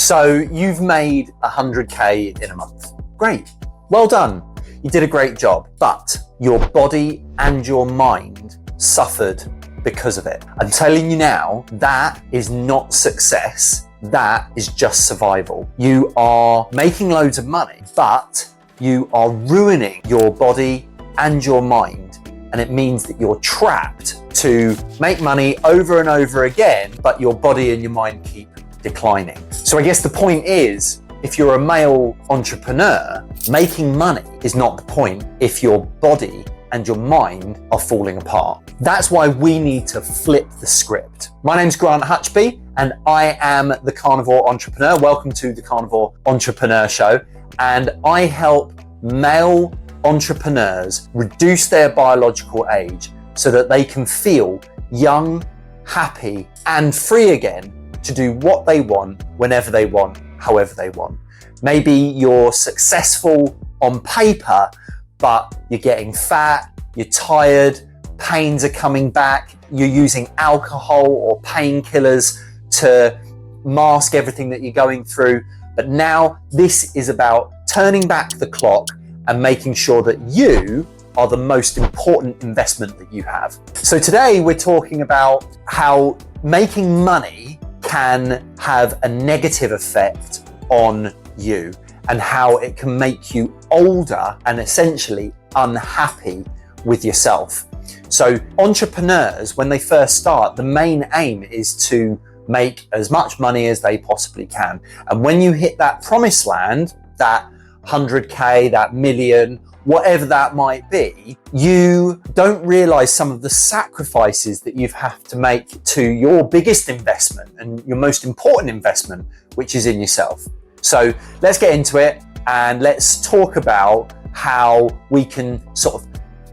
So you've made 100K in a month. Great. Well done. You did a great job, but your body and your mind suffered because of it. I'm telling you now, that is not success. That is just survival. You are making loads of money, but you are ruining your body and your mind. And it means that you're trapped to make money over and over again, but your body and your mind keep declining. So I guess the point is, if you're a male entrepreneur, making money is not the point if your body and your mind are falling apart. That's why we need to flip the script. My name's Grant Hutchby and I am the Carnivore Entrepreneur. Welcome to the Carnivore Entrepreneur Show. And I help male entrepreneurs reduce their biological age so that they can feel young, happy, and free again to do what they want, whenever they want, however they want. Maybe you're successful on paper, but you're getting fat, you're tired, pains are coming back, you're using alcohol or painkillers to mask everything that you're going through. But now this is about turning back the clock and making sure that you are the most important investment that you have. So today we're talking about how making money can have a negative effect on you and how it can make you older and essentially unhappy with yourself. So entrepreneurs, when they first start, the main aim is to make as much money as they possibly can. And when you hit that promised land, that 100K, that million, whatever that might be, you don't realize some of the sacrifices that you have to make to your biggest investment and your most important investment, which is in yourself. So let's get into it and let's talk about how we can sort of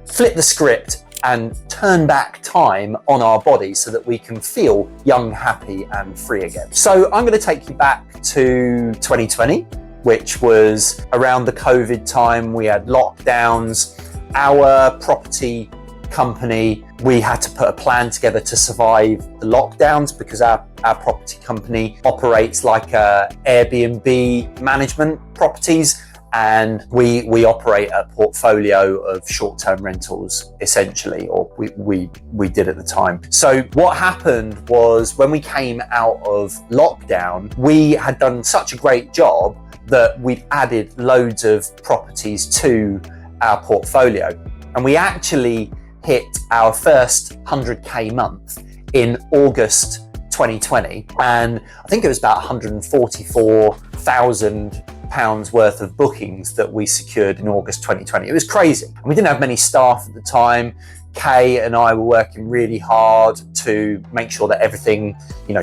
flip the script and turn back time on our body so that we can feel young, happy, and free again. So I'm going to take you back to 2020, which was around the COVID time. We had lockdowns. Our property company, we had to put a plan together to survive the lockdowns because our property company operates like Airbnb management properties. And we operate a portfolio of short-term rentals, essentially, or we did at the time. So what happened was when we came out of lockdown, we had done such a great job that we'd added loads of properties to our portfolio. And we actually hit our first 100K month in August 2020. And I think it was about 144,000 pounds worth of bookings that we secured in August 2020. It was crazy. And we didn't have many staff at the time. Kay and I were working really hard to make sure that everything,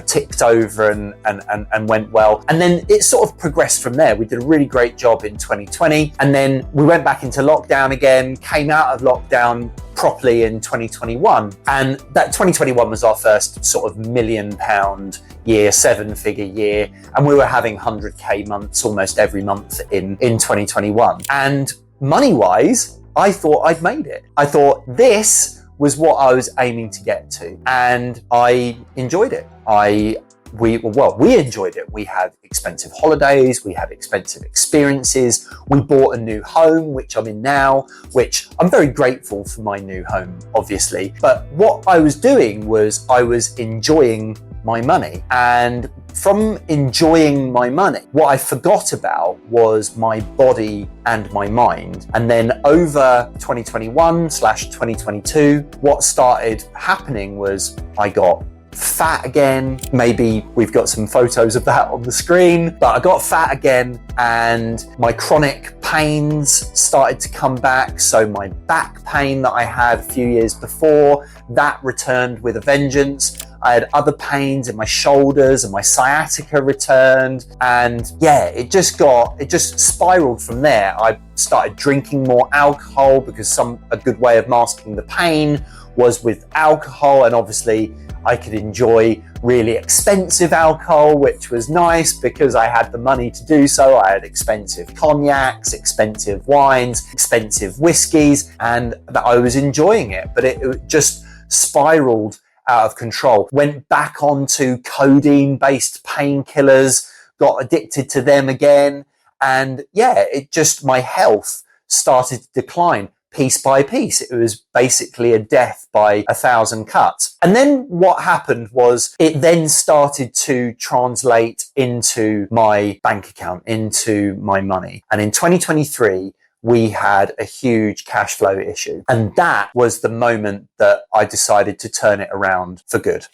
ticked over and went well. And then it sort of progressed from there. We did a really great job in 2020. And then we went back into lockdown again, came out of lockdown properly in 2021. And that 2021 was our first sort of £1 million year, 7-figure year. And we were having 100K months almost every month in 2021. And money-wise, I thought I'd made it. I thought this was what I was aiming to get to, and I enjoyed it. We enjoyed it. We had expensive holidays, we had expensive experiences. We bought a new home, which I'm in now, which I'm very grateful for my new home, obviously. But what I was doing was I was enjoying my money. And from enjoying my money, what I forgot about was my body and my mind. And then over 2021/2022, what started happening was I got fat again. Maybe we've got some photos of that on the screen, but I got fat again and my chronic pains started to come back. So my back pain that I had a few years before, that returned with a vengeance. I had other pains in my shoulders and my sciatica returned. And yeah, it just spiraled from there. I started drinking more alcohol because a good way of masking the pain was with alcohol. And obviously I could enjoy really expensive alcohol, which was nice because I had the money to do so. I had expensive cognacs, expensive wines, expensive whiskeys, and that I was enjoying it. But it just spiraled out of control. Went back onto codeine-based painkillers got addicted to them again. And yeah, my health started to decline piece by piece. It was basically a death by 1,000 cuts. And then what happened was it then started to translate into my bank account, into my money. And in 2023, we had a huge cash flow issue. And that was the moment that I decided to turn it around for good.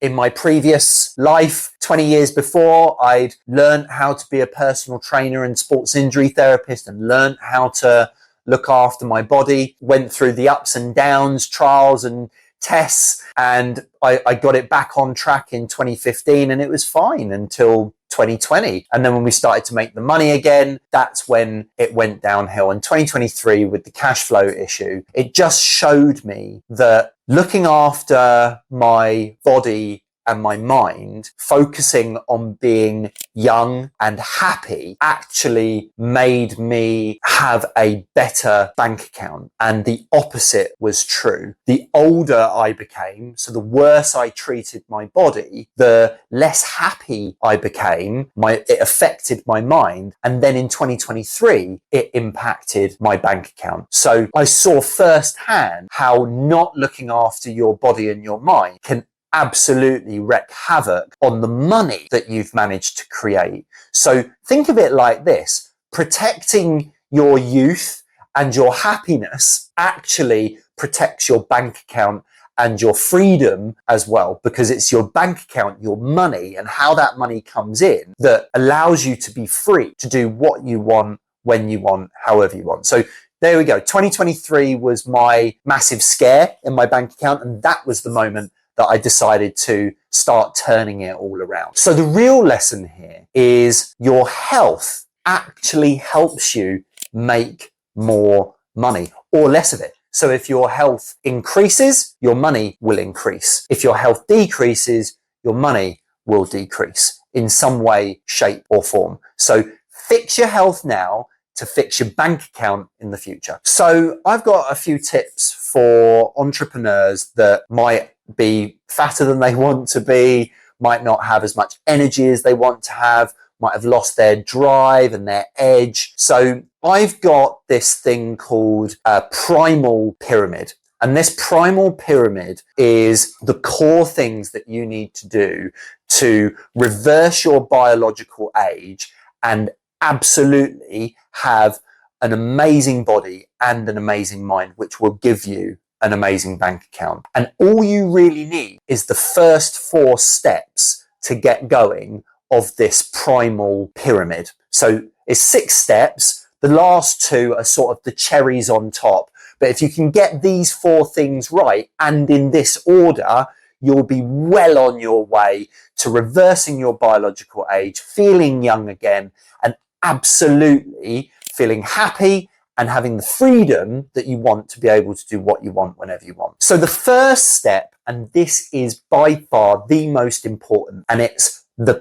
In my previous life, 20 years before, I'd learned how to be a personal trainer and sports injury therapist and learned how to look after my body, went through the ups and downs, trials and tests, and I got it back on track in 2015, and it was fine until 2020. And then when we started to make the money again, that's when it went downhill. In 2023, with the cash flow issue, it just showed me that looking after my body and my mind, focusing on being young and happy, actually made me have a better bank account. And the opposite was true. The older I became, so the worse I treated my body, the less happy I became. It affected my mind. And then in 2023, it impacted my bank account. So I saw firsthand how not looking after your body and your mind can absolutely wreak havoc on the money that you've managed to create. So think of it like this: protecting your youth and your happiness actually protects your bank account and your freedom as well, because it's your bank account, your money, and how that money comes in that allows you to be free to do what you want, when you want, however you want. So there we go. 2023 was my massive scare in my bank account, and that was the moment that I decided to start turning it all around. So the real lesson here is your health actually helps you make more money or less of it. So if your health increases, your money will increase. If your health decreases, your money will decrease in some way, shape or form. So fix your health now to fix your bank account in the future. So I've got a few tips for entrepreneurs that might be fatter than they want to be, might not have as much energy as they want to have, might have lost their drive and their edge. So I've got this thing called a Primal Pyramid. And this Primal Pyramid is the core things that you need to do to reverse your biological age and absolutely have an amazing body and an amazing mind, which will give you an amazing bank account. And all you really need is the first 4 steps to get going of this Primal Pyramid. So it's 6 steps. The last 2 are sort of the cherries on top. But if you can get these 4 things right and in this order, you'll be well on your way to reversing your biological age, feeling young again, and absolutely feeling happy and having the freedom that you want to be able to do what you want whenever you want. So the first step, and this is by far the most important, and it's the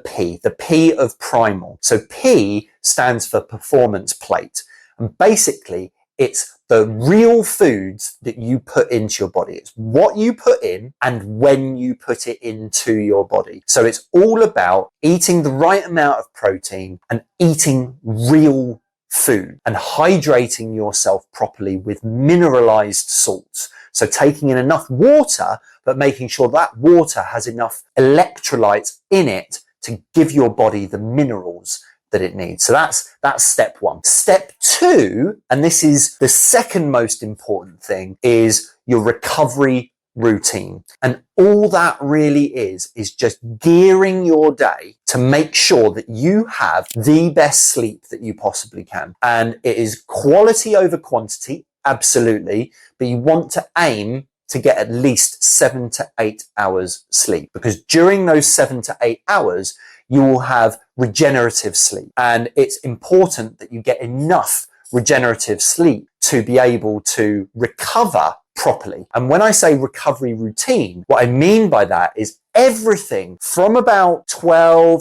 P of Primal. So P stands for performance plate. And basically, it's the real foods that you put into your body. It's what you put in and when you put it into your body. So it's all about eating the right amount of protein and eating real food and hydrating yourself properly with mineralized salts. So taking in enough water, but making sure that water has enough electrolytes in it to give your body the minerals that it needs. So that's step 1. Step 2, and this is the second most important thing, is your recovery routine. And all that really is just gearing your day to make sure that you have the best sleep that you possibly can. And it is quality over quantity, absolutely, but you want to aim to get at least 7 to 8 hours sleep, because during those 7 to 8 hours, you will have regenerative sleep. And it's important that you get enough regenerative sleep to be able to recover properly. And when I say recovery routine, what I mean by that is everything from about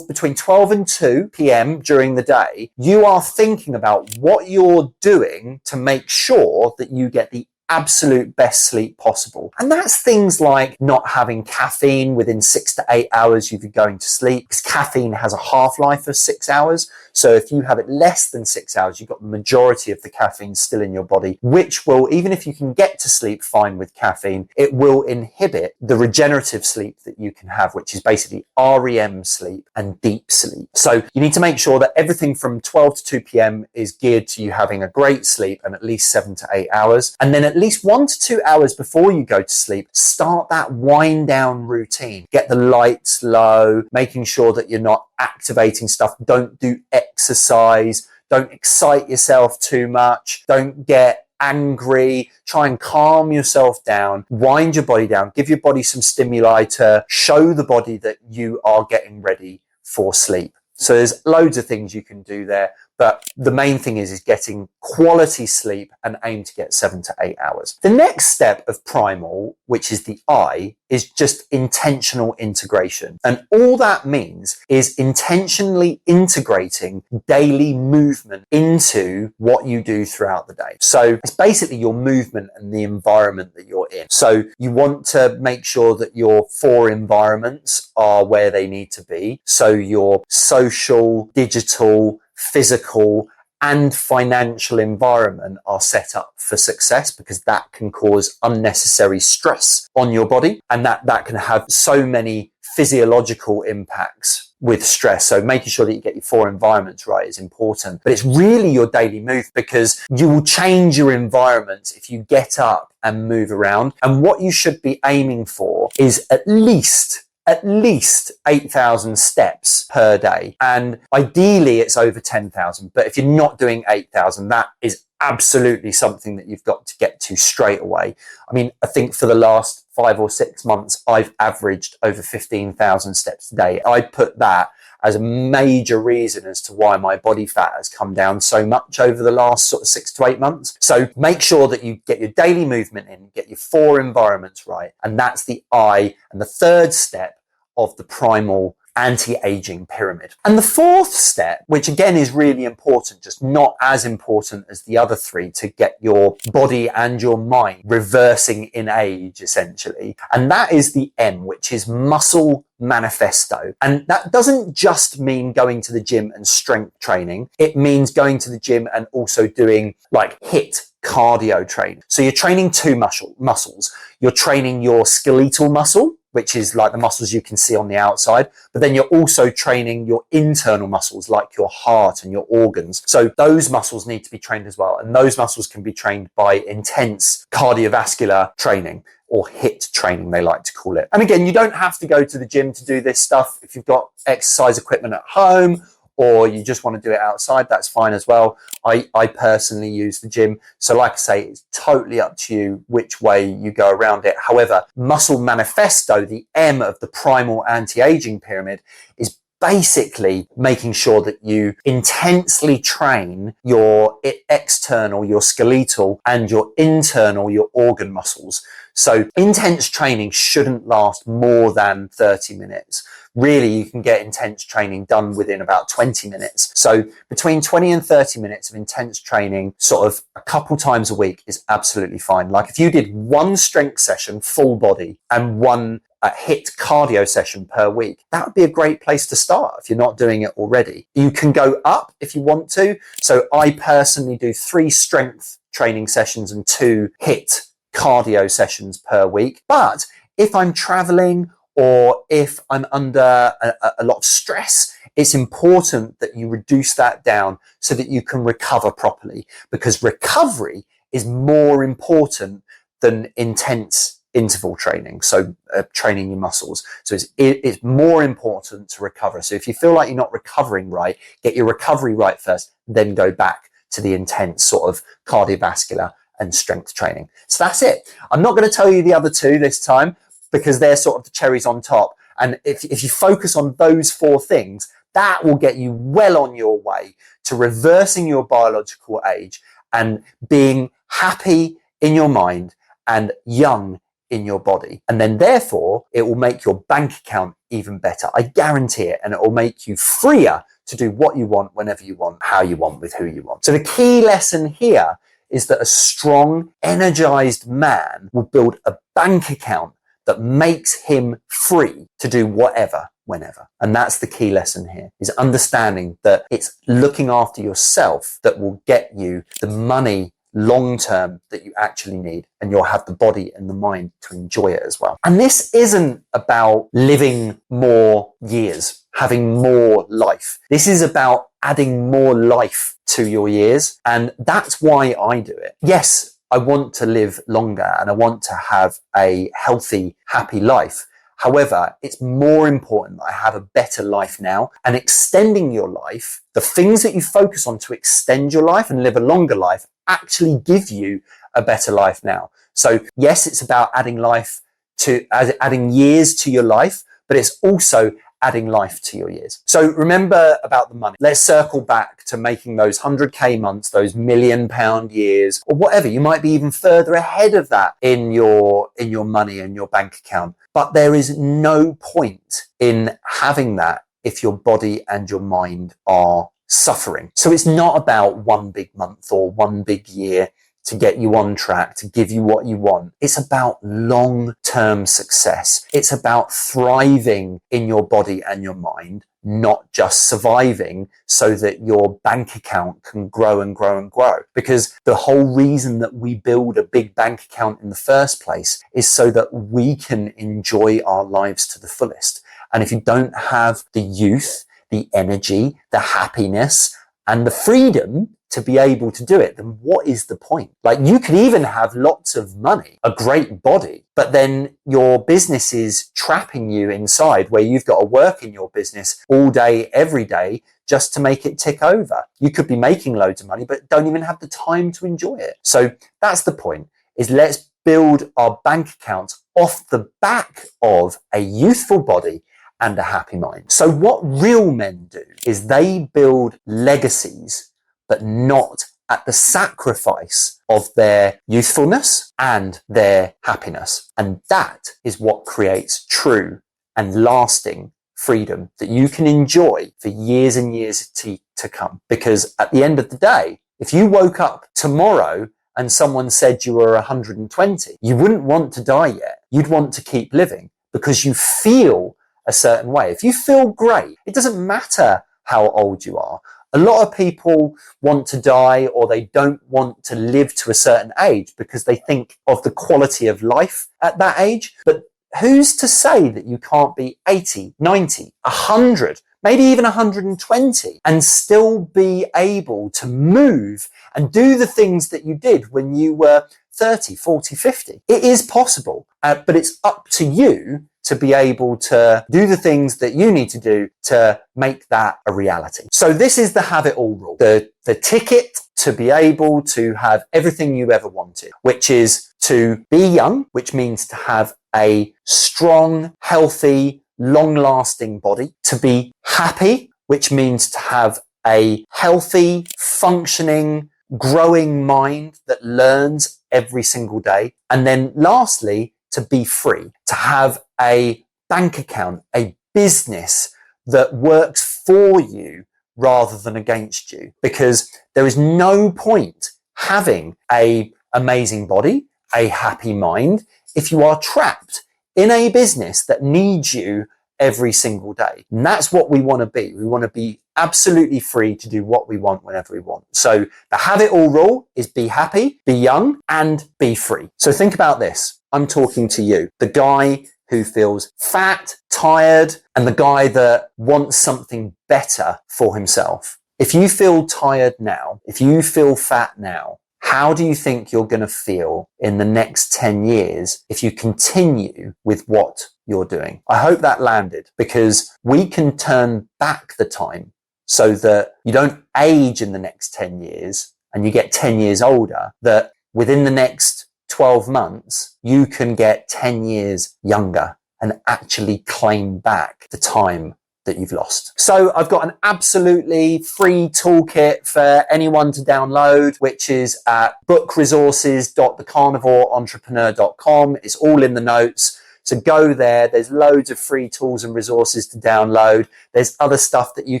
between 12 and 2 p.m. during the day, you are thinking about what you're doing to make sure that you get the absolute best sleep possible. And that's things like not having caffeine within 6 to 8 hours you're going to sleep, because caffeine has a half-life of 6 hours. So if you have it less than 6 hours, you've got the majority of the caffeine still in your body, which will, even if you can get to sleep fine with caffeine, it will inhibit the regenerative sleep that you can have, which is basically REM sleep and deep sleep. So you need to make sure that everything from 12 to 2 p.m. is geared to you having a great sleep and at least 7 to 8 hours. And then at least 1 to 2 hours before you go to sleep, start that wind down routine. Get the lights low, making sure that you're not activating stuff. Don't do exercise. Don't excite yourself too much. Don't get angry. Try and calm yourself down. Wind your body down. Give your body some stimuli to show the body that you are getting ready for sleep. So there's loads of things you can do there, but the main thing is getting quality sleep and aim to get 7 to 8 hours. The next step of Primal, which is the I, is just intentional integration. And all that means is intentionally integrating daily movement into what you do throughout the day. So it's basically your movement and the environment that you're in. So you want to make sure that your 4 environments are where they need to be. So your social, digital, physical, and financial environment are set up for success, because that can cause unnecessary stress on your body, and that can have so many physiological impacts with stress. So making sure that you get your 4 environments right is important, but it's really your daily move, because you will change your environment if you get up and move around. And what you should be aiming for is at least 8,000 steps per day. And ideally it's over 10,000. But if you're not doing 8,000, that is absolutely something that you've got to get to straight away. I mean, I think for the last 5 or 6 months, I've averaged over 15,000 steps a day. I put that as a major reason as to why my body fat has come down so much over the last sort of 6 to 8 months. So make sure that you get your daily movement in, get your 4 environments right. And that's the I. And the third step of the Primal anti-aging pyramid. And the fourth step, which again is really important, just not as important as the other 3, to get your body and your mind reversing in age, essentially. And that is the M, which is muscle manifesto. And that doesn't just mean going to the gym and strength training. It means going to the gym and also doing like HIIT cardio training. So you're training 2 muscles. You're training your skeletal muscle, which is like the muscles you can see on the outside, but then you're also training your internal muscles like your heart and your organs. So those muscles need to be trained as well. And those muscles can be trained by intense cardiovascular training, or HIIT training, they like to call it. And again, you don't have to go to the gym to do this stuff. If you've got exercise equipment at home, or you just want to do it outside, that's fine as well. I personally use the gym. So like I say, it's totally up to you which way you go around it. However, Muscle Manifesto, the M of the Primal Anti-Aging Pyramid, is basically making sure that you intensely train your external, your skeletal, and your internal, your organ muscles. So intense training shouldn't last more than 30 minutes. Really, you can get intense training done within about 20 minutes. So between 20 and 30 minutes of intense training, sort of a couple times a week, is absolutely fine. Like if you did 1 strength session, full body, and 1 HIIT cardio session per week, that would be a great place to start if you're not doing it already. You can go up if you want to. So I personally do 3 strength training sessions and 2 HIIT cardio sessions per week. But if I'm traveling, or if I'm under a lot of stress, it's important that you reduce that down so that you can recover properly, because recovery is more important than intense interval training. So training your muscles. So it's more important to recover. So if you feel like you're not recovering right, get your recovery right first, then go back to the intense sort of cardiovascular and strength training. So that's it. I'm not going to tell you the other 2 this time, because they're sort of the cherries on top. And if you focus on those 4 things, that will get you well on your way to reversing your biological age and being happy in your mind and young in your body. And then therefore, it will make your bank account even better. I guarantee it. And it will make you freer to do what you want, whenever you want, how you want, with who you want. So the key lesson here is that a strong, energized man will build a bank account that makes him free to do whatever, whenever. And that's the key lesson here, is understanding that it's looking after yourself that will get you the money long term that you actually need, and you'll have the body and the mind to enjoy it as well. And this isn't about living more years, having more life. This is about adding more life to your years, and that's why I do it. Yes, I want to live longer and I want to have a healthy, happy life. However, it's more important that I have a better life now, and extending your life, the things that you focus on to extend your life and live a longer life actually give you a better life now. So yes, it's about adding years to your life, but it's also adding life to your years. So remember about the money. Let's circle back to making those 100k months, those £1 million years, or whatever. You might be even further ahead of that in your money and your bank account. But there is no point in having that if your body and your mind are suffering. So it's not about one big month or one big year to get you on track, to give you what you want. It's about long-term success. It's about thriving in your body and your mind, not just surviving so that your bank account can grow and grow and grow. Because the whole reason that we build a big bank account in the first place is so that we can enjoy our lives to the fullest. And if you don't have the youth, the energy, the happiness, and the freedom to be able to do it, then what is the point? Like, you could even have lots of money, a great body, but then your business is trapping you inside, where you've got to work in your business all day, every day, just to make it tick over. You could be making loads of money, but don't even have the time to enjoy it. So that's the point, is let's build our bank accounts off the back of a youthful body and a happy mind. So what real men do is they build legacies, but not at the sacrifice of their youthfulness and their happiness. And that is what creates true and lasting freedom that you can enjoy for years and years to come. Because at the end of the day, if you woke up tomorrow and someone said you were 120, you wouldn't want to die yet. You'd want to keep living because you feel a certain way. If you feel great, it doesn't matter how old you are. A lot of people want to die, or they don't want to live to a certain age because they think of the quality of life at that age. But who's to say that you can't be 80, 90, 100, maybe even 120 and still be able to move and do the things that you did when you were 30, 40, 50? It is possible, but it's up to you to be able to do the things that you need to do to make that a reality. So this is the have it all rule, the ticket to be able to have everything you ever wanted, which is to be young, which means to have a strong, healthy, long-lasting body, to be happy, which means to have a healthy, functioning, growing mind that learns every single day. And then lastly, to be free, to have a bank account, a business that works for you rather than against you. Because there is no point having an amazing body, a happy mind, if you are trapped in a business that needs you every single day. And that's what we want to be. We want to be absolutely free to do what we want whenever we want. So the have it all rule is be happy, be young, and be free. So think about this. I'm talking to you, the guy who feels fat, tired, and the guy that wants something better for himself. If you feel tired now, if you feel fat now, how do you think you're going to feel in the next 10 years if you continue with what you're doing? I hope that landed, because we can turn back the time so that you don't age in the next 10 years and you get 10 years older, that within the next 12 months, you can get 10 years younger and actually claim back the time that you've lost. So I've got an absolutely free toolkit for anyone to download, which is at bookresources.thecarnivoreentrepreneur.com. It's all in the notes. So go there. There's loads of free tools and resources to download. There's other stuff that you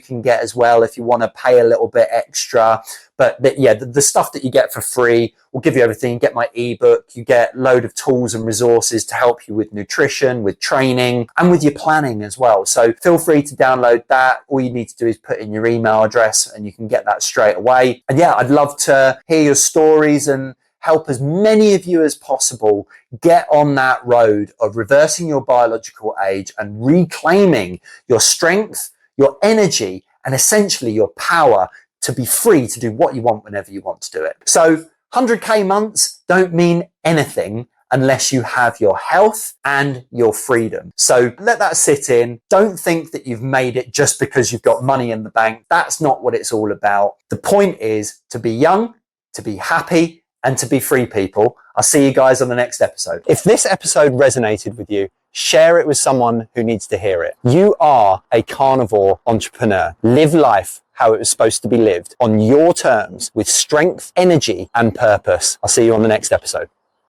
can get as well if you want to pay a little bit extra. But the stuff that you get for free will give you everything. You get my ebook, you get a load of tools and resources to help you with nutrition, with training, and with your planning as well. So feel free to download that. All you need to do is put in your email address and you can get that straight away. And yeah, I'd love to hear your stories and help as many of you as possible get on that road of reversing your biological age and reclaiming your strength, your energy, and essentially your power to be free to do what you want whenever you want to do it. So 100K months don't mean anything unless you have your health and your freedom. So let that sit in. Don't think that you've made it just because you've got money in the bank. That's not what it's all about. The point is to be young, to be happy, and to be free, people. I'll see you guys on the next episode. If this episode resonated with you, share it with someone who needs to hear it. You are a carnivore entrepreneur. Live life how it was supposed to be lived on your terms with strength, energy, and purpose. I'll see you on the next episode.